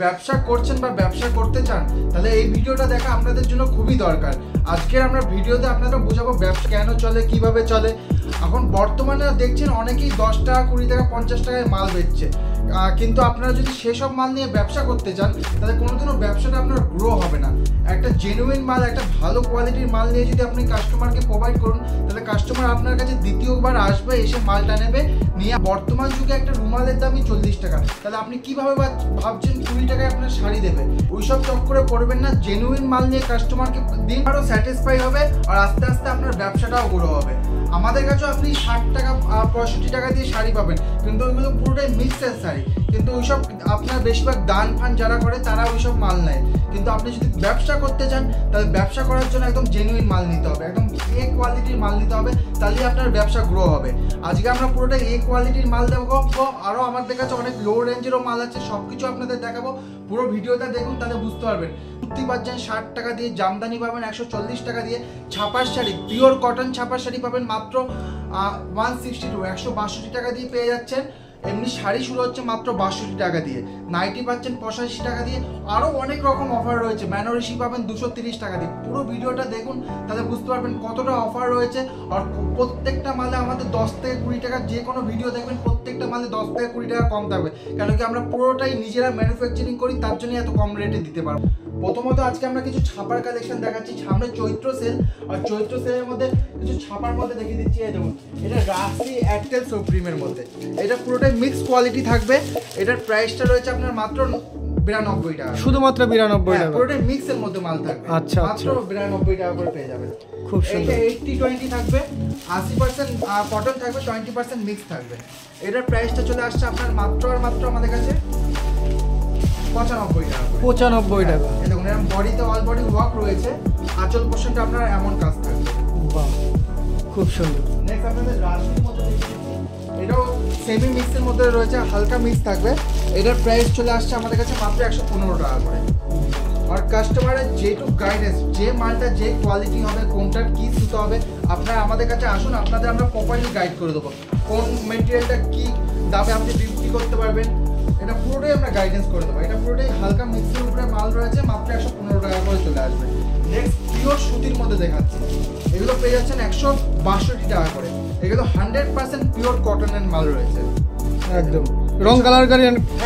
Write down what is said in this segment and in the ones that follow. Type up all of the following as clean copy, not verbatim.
ব্যবসা করছেন বা ব্যবসা করতে চান তাহলে এই ভিডিওটা দেখা আপনাদের জন্য খুবই দরকার। আজকের আমরা ভিডিওতে আপনারা বোঝাবো ব্যবসা কেন চলে, কিভাবে চলে। এখন বর্তমানে দেখছেন অনেকেই 10 টাকা, 20 টাকা, 50 টাকায় মাল বেচছে, কিন্তু আপনারা যদি সেসব মাল নিয়ে ব্যবসা করতে চান তাহলে কোনোদিনও ব্যবসাটা আপনার গ্রো হবে না। একটা জেনুইন মাল, একটা ভালো কোয়ালিটির মাল নিয়ে যদি আপনি কাস্টমারকে প্রোভাইড করুন তাহলে কাস্টমার আপনার কাছে দ্বিতীয়বার আসবে, এসে মালটা নেবে নিয়ে। বর্তমান যুগে একটা রুমালের দামই 40 টাকা, তাহলে আপনি কিভাবে ভাবছেন 20 টাকায় আপনার শাড়ি দেবে? ওইসব চক্করে পড়বেন না, জেনুইন মাল নিয়ে কাস্টমারকে দিন, আরও স্যাটিসফাই হবে আর আস্তে আস্তে আপনার ব্যবসাটাও গ্রো হবে। আমাদের কাছেও আপনি 60 টাকা 65 টাকা দিয়ে শাড়ি পাবেন, কিন্তু ওইগুলো পুরোটাই মিক্সের শাড়ি, কিন্তু ওইসব আপনার বেশিরভাগ দান ফান যারা করে তারা ওইসব মাল নেয়। কিন্তু আপনি যদি ব্যবসা করতে চান তাহলে ব্যবসা করার জন্য একদম জেনুইন মাল নিতে হবে, একদম এ কোয়ালিটির মাল নিতে হবে, তাহলেই আপনার ব্যবসা গ্রো হবে। আজকে আমরা পুরোটাই এ কোয়ালিটির মাল দেবো, আরও আমাদের কাছে অনেক লো রেঞ্জেরও মাল আছে, সব কিছু আপনাদের দেখাবো। পুরো ভিডিওটা দেখুন, তাহলে বুঝতে পারবেন। কুর্তি পাচ্ছেন 60 টাকা দিয়ে, জামদানি পাবেন 140 টাকা দিয়ে, ছাপার শাড়ি পিওর কটন ছাপার শাড়ি পাবেন মাত্র 162 162 টাকা দিয়ে পেয়ে যাচ্ছেন। এমনি শাড়ি শুরু হচ্ছে মাত্র 62 টাকা দিয়ে, নাইটি পাচ্ছেন 85 টাকা দিয়ে, আরও অনেক রকম অফার রয়েছে। বেনারসি পাবেন 230 টাকা দিয়ে। পুরো ভিডিওটা দেখুন, তাহলে বুঝতে পারবেন কতটা অফার রয়েছে। আর প্রত্যেকটা মালে আমাদের 10 থেকে 20 টাকা, যে কোনো ভিডিও দেখবেন প্রত্যেকটা মালে 10 থেকে 20 টাকা কম থাকবে, কেন কি আমরা পুরোটাই নিজেরা ম্যানুফ্যাকচারিং করি, তার জন্য এত কম রেটে দিতে পারবো। প্রথমত আজকে আমরা কিছু ছাপার কালেকশন দেখাচ্ছি, সামনে চৈত্র সেল, আর চৈত্র সেলের মধ্যে কিছু ছাপার মধ্যে দেখিয়ে দিচ্ছি। এই দেখুন, এটা রাশি এয়ারটেল সুপ্রিমের মধ্যে, এটা পুরোটাই মিক্স কোয়ালিটি থাকবে। এটার প্রাইসটা রয়েছে আপনার মাত্র 92 টাকা, শুধুমাত্র 92 টাকা। পুরোটাই মিক্সের মধ্যে মাল থাকবে, আচ্ছা, মাত্র 92 টাকা করে পেয়ে যাবেন। খুব সুন্দর। 80-20 থাকবে, 80% কটন থাকবে, 20% মিক্স থাকবে। এটার প্রাইসটা চলে আসছে আপনার মাত্র আর মাত্র আমাদের কাছে 95 টাকা। 95 টাকা। এই দেখুন, এরকম বডিতে অল বডি ওয়ার্ক রয়েছে, আঁচল পোর্শনটা আপনার এমন কাজ থাকবে। বাহ, খুব সুন্দর। নেক্সট আপনাদের রাশির মধ্যে এটাও সেমি মিক্সের মধ্যে রয়েছে, হালকা মিক্স থাকবে। এটার প্রাইস চলে আসছে আমাদের কাছে মাত্র 115 টাকা করে। আর কাস্টমারের যেটুকু গাইডেন্স, যে মালটা যে কোয়ালিটি হবে, কোনটার কী সুতো হবে, আপনারা আমাদের কাছে আসুন, আপনাদের আমরা প্রপারলি গাইড করে দেবো। কোন মেটেরিয়ালটা কী দামে আপনি বিক্রি করতে পারবেন, এটা পুরোটাই আমরা গাইডেন্স করে দেবো। এটা পুরোটাই হালকা মিক্সের উপরে মাল রয়েছে, মাত্র 115 টাকা করে চলে আসবে। নেক্সট পিওর সুতির মধ্যে দেখাচ্ছি, এগুলো পেয়ে যাচ্ছেন 162 টাকা করে। এগুলো 100% পিওর কটনের মাল রয়েছে, একদম রং কালার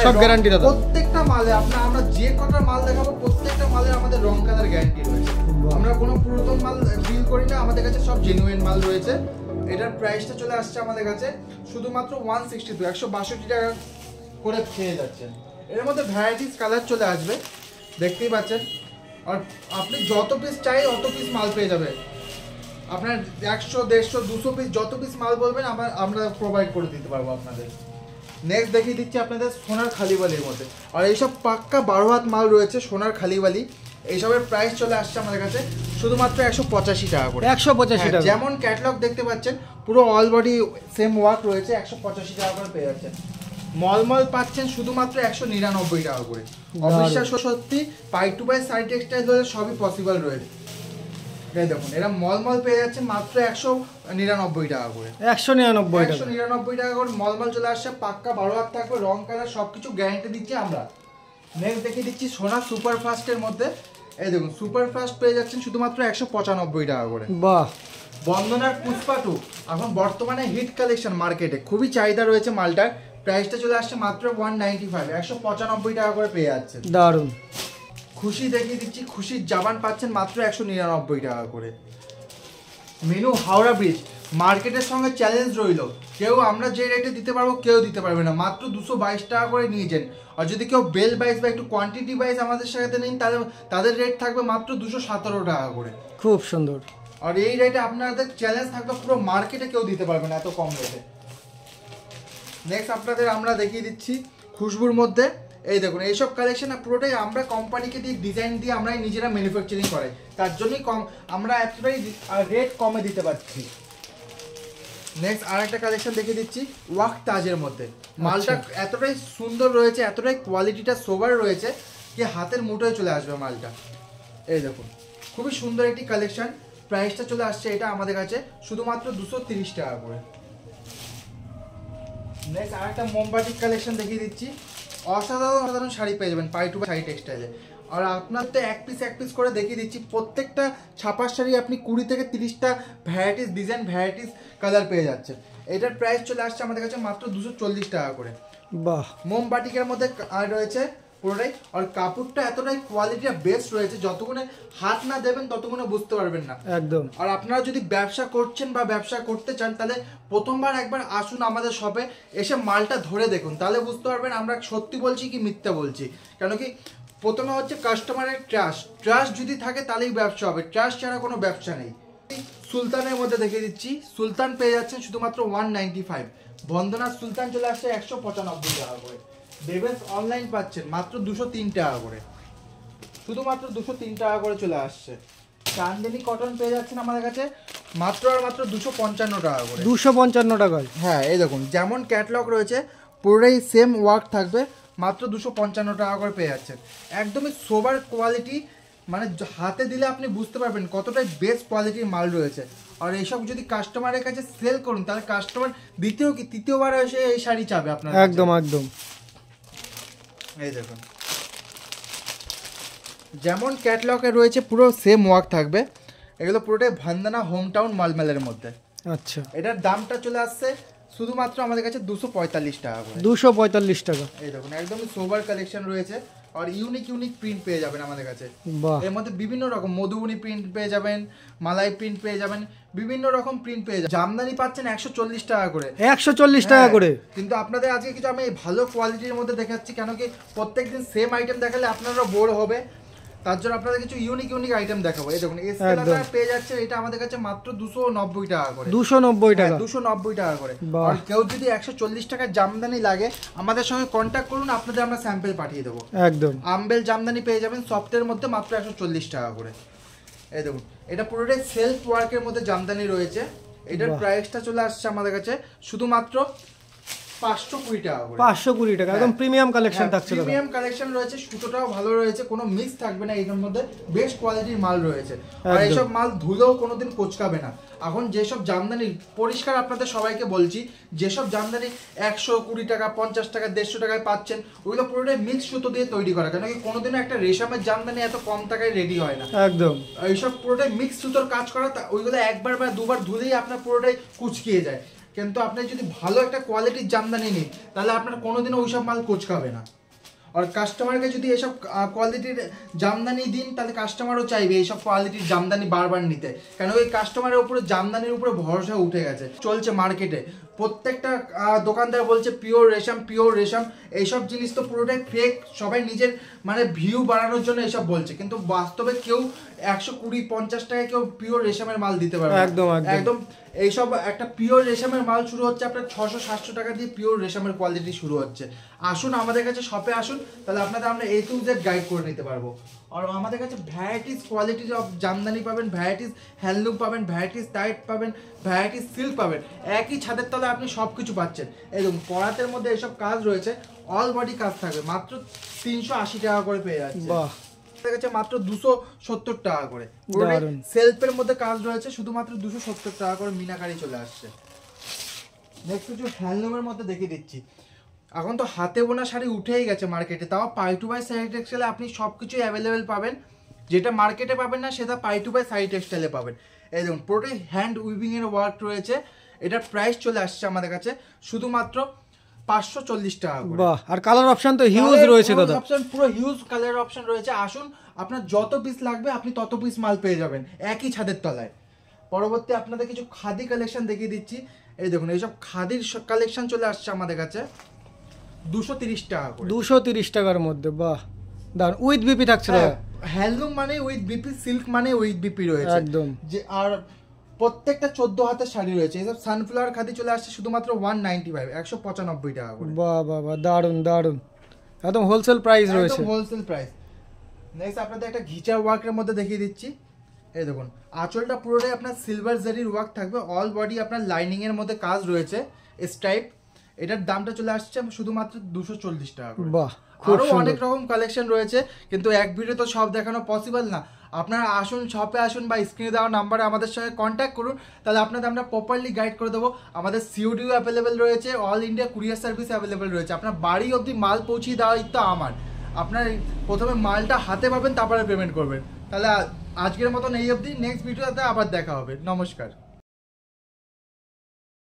সব গ্যারান্টি দাদা। প্রত্যেকটা মালে আমরা যে কটা মাল দেখাবো প্রত্যেকটা মালে আমাদের রং কালার গ্যারান্টি রয়েছে। আমরা কোনো পুরাতন মাল ডিল করি না, আমাদের কাছে সব জেনুইন মাল রয়েছে। এটার প্রাইসটা চলে আসছে আমাদের কাছে শুধুমাত্র 162 টাকা করে পেয়ে যাচ্ছেন। এর মধ্যে ভ্যারাইটিস কালার চলে আসবে, দেখতেই পাচ্ছেন। আর আপনি যত পিস চাই অত পিস মাল পেয়ে যাবে। আপনার 100, 150, 200 পিস যত পিস মাল বলবেন আমরা প্রোভাইড করে দিতে পারবো আপনাদের। নেক্সট দেখিয়ে দিচ্ছি আপনাদের সোনার খালিবালির মধ্যে, আর এইসব পাক্কা 12 হাত মাল রয়েছে সোনার খালিবালি। এইসবের প্রাইস চলে আসছে আমাদের কাছে শুধুমাত্র 185 টাকা করে। 185 টাকা। যেমন ক্যাটালগ দেখতে পাচ্ছেন, পুরো অল বডি সেম ওয়ার্ক রয়েছে, 185 টাকা করে পেয়ে যাচ্ছেন। মলমল পাচ্ছেন শুধুমাত্র 199 টাকা করে। অবিশ্বাস্য সত্যি, পাই টু পাই সাইড টেক্সটাইল হলে সবই পসিবল রয়েছে। এই দেখুন, এরা মলমল পেয়ে যাচ্ছে মাত্র 199 টাকা করে। 199 টাকা করে মলমল চলে আসছে, পাক্কা 12 হাত থাকবে, রং কালার সবকিছু গ্যারান্টি দিচ্ছি আমরা। নেক্সট দেখিয়ে দিচ্ছি সোনা সুপার ফাস্টের মধ্যে। এই দেখুন, সুপার ফাস্ট পেয়ে যাচ্ছেন শুধুমাত্র 195 টাকা করে। বাহ। বন্দনার পুষ্পা 2 এখন বর্তমানে হিট কালেকশন, মার্কেটে খুবই চাহিদা রয়েছে মালটার। প্রাইসটা চলে আসছে মাত্র 195, 195 টাকা করে পেয়ে যাচ্ছে। দারুণ। খুশি দেখিয়ে দিচ্ছি, খুশির জাবান পাচ্ছেন মাত্র 199 টাকা করে। মেনু হাওড়া ব্রিজ, মার্কেটের সঙ্গে চ্যালেঞ্জ রইল, কেউ আমরা যে রেটে দিতে পারবো কেউ দিতে পারবে না, মাত্র 222 টাকা করে নিয়েছেন। আর যদি কেউ বেল বাইস বা একটু কোয়ান্টিটি বাইস আমাদের সাথে নিন তাহলে তাদের রেট থাকবে মাত্র 217 টাকা করে। খুব সুন্দর। আর এই রেটে আপনাদের চ্যালেঞ্জ থাকবে, পুরো মার্কেটে কেউ দিতে পারবে না এত কম রেটে। নেক্সট আপনাদের আমরা দেখিয়ে দিচ্ছি খুশবুর মধ্যে। এই দেখুন, এইসব কালেকশন পুরোটাই আমরা কোম্পানিকে দিয়ে ডিজাইন দিয়ে আমরাই নিজেরা ম্যানুফ্যাকচারিং করাই, তার জন্যই আমরা একেবারেই রেট কমে দিতে পারছি। নেক্সট আরেকটা কালেকশন দেখিয়ে দিচ্ছি ওয়াক তাজের মধ্যে। মালটা এতটাই সুন্দর রয়েছে, এতটাই কোয়ালিটিটা সোবার রয়েছে কি হাতের মুঠোয় চলে আসবে মালটা। এই দেখুন, খুবই সুন্দর একটি কালেকশন। প্রাইসটা চলে আসছে এটা আমাদের কাছে শুধুমাত্র 230 টাকা করে। নেক্সট আরেকটা মোমবাটিক কালেকশন দেখিয়ে দিচ্ছি, অসাধারণ শাড়ি পেয়ে যাবেন পাই টু বাই শাড়ি টেক্সটাইলে। আর আপনার তো এক পিস করে দেখিয়ে দিচ্ছি, প্রত্যেকটা ছাপার শাড়ি আপনি 20 থেকে 30টা ভ্যারাইটিস ডিজাইন, ভ্যারাইটিস কালার পেয়ে যাচ্ছেন। এটার প্রাইস চলে আসছে আমাদের কাছে মাত্র 240 টাকা করে। বাহ, মোমবাটিকের মধ্যে আর রয়েছে পুরোটাই। আর কাপড়টা এতটাই কোয়ালিটিটা বেস্ট রয়েছে, যতক্ষণে হাত না দেবেন ততক্ষণে বুঝতে পারবেন না একদম। আর আপনারা যদি ব্যবসা করছেন বা ব্যবসা করতে চান, তাহলে প্রথমবার একবার আসুন আমাদের শপে, এসে মালটা ধরে দেখুন, তাহলে বুঝতে পারবেন আমরা সত্যি বলছি কি মিথ্যা বলছি। কেন কি প্রথমে হচ্ছে কাস্টমারের ট্রাস্ট যদি থাকে তাহলেই ব্যবসা হবে, ট্রাস্ট ছাড়া কোনো ব্যবসা নেই। সুলতানের মধ্যে দেখিয়ে দিচ্ছি, সুলতান পেয়ে যাচ্ছেন শুধুমাত্র 195। বন্দনার সুলতান চলে আসছে 195 টাকা করে। বেবেস অনলাইন পাচ্ছেন মাত্র 203 টাকা করে, শুধুমাত্র 203 টাকা করে চলে আসছে। চান্দেনি কটন পেয়ে যাচ্ছেন আমাদের কাছে মাত্র আর মাত্র 255 টাকা করে। 255 টাকায়। হ্যাঁ, এই দেখুন যেমন ক্যাটলগ রয়েছে পুরোটাই সেম ওয়ার্ক থাকবে, মাত্র 255 টাকা করে পেয়ে যাচ্ছেন। একদমই সোবার কোয়ালিটি, মানে হাতে দিলে আপনি বুঝতে পারবেন কতটাই বেস্ট কোয়ালিটির মাল রয়েছে। আর এইসব যদি কাস্টমারের কাছে সেল করুন, তাহলে কাস্টমার দ্বিতীয় কি তৃতীয়বার এসে এই শাড়ি চাবে আপনার। একদম একদম। এই দেখুন যেমন ক্যাটলগে রয়েছে পুরো সেম ওয়ার্ক থাকবে। এগুলো পুরোটাই ভান্দানা হোম টাউন মালমেলের মধ্যে। আচ্ছা, এটার দামটা চলে আসছে শুধুমাত্র আমাদের কাছে 245 টাকা করে। 245 টাকা। এই দেখুন একদমই সোবার কালেকশন রয়েছে আর ইউনিক প্রিন্ট পেয়ে যাবেন আমাদের কাছে। বাহ, এর মধ্যে বিভিন্ন রকম মধুবনী প্রিন্ট পেয়ে যাবেন, মালাই প্রিন্ট পেয়ে যাবেন, বিভিন্ন রকম প্রিন্ট পেয়ে যাবেন। জামদানি পাচ্ছেন 140 টাকা করে। 140 টাকা করে। কিন্তু আপনাদের আজকে কিছু আমি ভালো কোয়ালিটির মধ্যে দেখাচ্ছি, কেন কি প্রত্যেকদিন সেম আইটেম দেখালে আপনারা বোর হবে, তার জন্য আপনাদের কিছু ইউনিক আইটেম দেখাবো। এই দেখুন এসকেলাটা পেয়ে যাচ্ছে, এটা আমাদের কাছে মাত্র 290 টাকা করে। 290 টাকা। 290 টাকা করে। আর কেউ যদি 140 টাকার জামদানি লাগে আমাদের সঙ্গে কন্ট্যাক্ট করুন, আপনাদের আমরা স্যাম্পল পাঠিয়ে দেবো। একদম। আম্বেল জামদানি পেয়ে যাবেন সফটের মধ্যে মাত্র 140 টাকা করে। এই দেখুন এটা পুরোটাই সেলফ ওয়ার্কের মধ্যে জামদানি রয়েছে। এটার প্রাইসটা চলে আসছে আমাদের কাছে শুধুমাত্র 520 টাকা করে। 520 টাকা, একদম প্রিমিয়াম কালেকশন থাকছে। প্রিমিয়াম কালেকশন রয়েছে, সুতোটাও ভালো রয়েছে, কোনো মিক্স থাকবে না এর মধ্যে, বেস্ট কোয়ালিটির মাল রয়েছে। আর এইসব মাল ধুলেও কোনোদিন কোচকাবে না। এখন যেসব জামদানি পরিষ্কার আপনাদের সবাইকে বলছি, যেসব জামদানি 120 টাকা 50 টাকা 150 টাকায় পাচ্ছেন, ওইগুলো পুরোটাই মিক্স সুতো দিয়ে তৈরি করা। কেন কি কোনোদিনও একটা রেশমের জামদানি এত কম টাকায় রেডি হয় না। একদম। এইসব পুরোটাই মিক্স সুতোর কাজ করা, ওইগুলো একবার বা দুবার ধুলেই আপনার পুরোটাই কুচকিয়ে যায়। কিন্তু আপনি যদি ভালো একটা কোয়ালিটির জামদানি নিন, তাহলে আপনার কোনোদিনও ওইসব মাল কোচকাবে না। আর কাস্টমারকে যদি এসব কোয়ালিটির জামদানি দিন, তাহলে কাস্টমারও চাইবে এইসব কোয়ালিটির জামদানি বারবার নিতে। কেন ওই কাস্টমারের উপরে জামদানির উপরে ভরসা উঠে গেছে, চলছে মার্কেটে। প্রত্যেকটা দোকানদার বলছে পিওর রেশম। এইসব জিনিস তো পুরোটাই ফেক, সবাই নিজের মানে ভিউ বাড়ানোর জন্য এইসব বলছে, কিন্তু বাস্তবে কেউ 120-50 টাকায় কেউ পিওর রেশমের মাল দিতে পারবে। একদম এইসব একটা পিওর রেশমের মাল শুরু হচ্ছে আপনার 600-700 টাকা দিয়ে। পিওর রেশমের কোয়ালিটি শুরু হচ্ছে। আসুন আমাদের কাছে শপে আসুন, তাহলে আপনাদের আমরা A to Z গাইড করে নিতে পারবো। আর আমাদের কাছে ভ্যারাইটিস কোয়ালিটির অফ জামদানি পাবেন, ভ্যারাইটিস হ্যান্ডলুম পাবেন, ভ্যারাইটিস টাইট পাবেন, ভ্যারাইটিস সিল্ক পাবেন। একই ছাদের তলে আপনি সব কিছু পাচ্ছেন। একদম করাতের মধ্যে এসব কাজ রয়েছে, অল বডি কাজ থাকবে, মাত্র 380 টাকা করে পেয়ে যাচ্ছে। বাহ, মাত্র 270 টাকা করে। সেলফের মধ্যে কাজ রয়েছে, শুধুমাত্র 270 টাকা করে মিনাকারি চলে আসছে। নেক্সট কিছু হ্যান্ডলুমের মধ্যে দেখিয়ে দিচ্ছি। এখন তো হাতে বোনা শাড়ি উঠেই গেছে মার্কেটে, তাও পাই টু বাই শাড়ি টেক্সটাইলে আপনি সব কিছুই অ্যাভেলেবেল পাবেন। যেটা মার্কেটে পাবেন না সেটা পাই টু বাই শাড়ি টেক্সটাইলে পাবেন। এই দেখুন পুরোটাই হ্যান্ড উইভিং এর ওয়ার্ক রয়েছে। এটার প্রাইস চলে আসছে আমাদের কাছে শুধুমাত্র 540 টাকা করে। বাহ, আর কালার অপশন তো হিউজ রয়েছে দাদা। অপশন পুরো হিউজ কালার অপশন রয়েছে। আসুন, আপনার যত পিস লাগবে আপনি তত পিস মাল পেয়ে যাবেন একই ছাদের তলায়। পরবর্তী আপনাদের কিছু খাদি কালেকশন দেখিয়ে দিচ্ছি। এই দেখুন এইসব খাদির কালেকশন চলে আসছে আমাদের কাছে 230 টাকা করে। 230 টাকার মধ্যে। বাহ, দারুন। উইথ বিপি থাকছে দাদা। হ্যান্ডলুম মানে উইথ বিপি, সিল্ক মানে উইথ বিপি রয়েছে একদম। যে আর প্রত্যেকটা 14 হাতের শাড়ি রয়েছে। এইসব সানফ্লাওয়ার খাদি চলে আসছে শুধুমাত্র 195 195 টাকা করে। বাহ বাহ বাহ, দারুন। একদম হোলসেল প্রাইস রয়েছে। একদম হোলসেল প্রাইস। নেক্সট আপনাদের একটা ঘিচা ওয়ার্কের মধ্যে দেখিয়ে দিচ্ছি। এই দেখুন আঁচলটা পুরোটাই আপনার সিলভার জারির ওয়ার্ক থাকবে, অল বডি আপনার লাইনিং এর মধ্যে কাজ রয়েছে স্ট্রাইপ। এটার দামটা চলে আসছে শুধুমাত্র 240 টাকা করে। বাহ, খুব আরো সুন্দর। অনেক রকম কালেকশন রয়েছে, কিন্তু এক ভিডিও তো সব দেখানো পসিবল না। আপনারা আসুন, শপে আসুন বা স্ক্রিনে দেওয়া নাম্বারে আমাদের সঙ্গে কন্ট্যাক্ট করুন, তাহলে আপনাদের আমরা প্রপারলি গাইড করে দেবো। আমাদের সিওডিও অ্যাভেলেবেল রয়েছে, all India courier service available রয়েছে। আপনার বাড়ি অবধি মাল পৌঁছিয়ে দেওয়ার দায়িত্ব আমার। আপনার প্রথমে মালটা হাতে পাবেন, তারপরে পেমেন্ট করবেন। তাহলে আজকের মতন এই অবধি, নেক্সট ভিডিওতে আবার দেখা হবে। নমস্কার।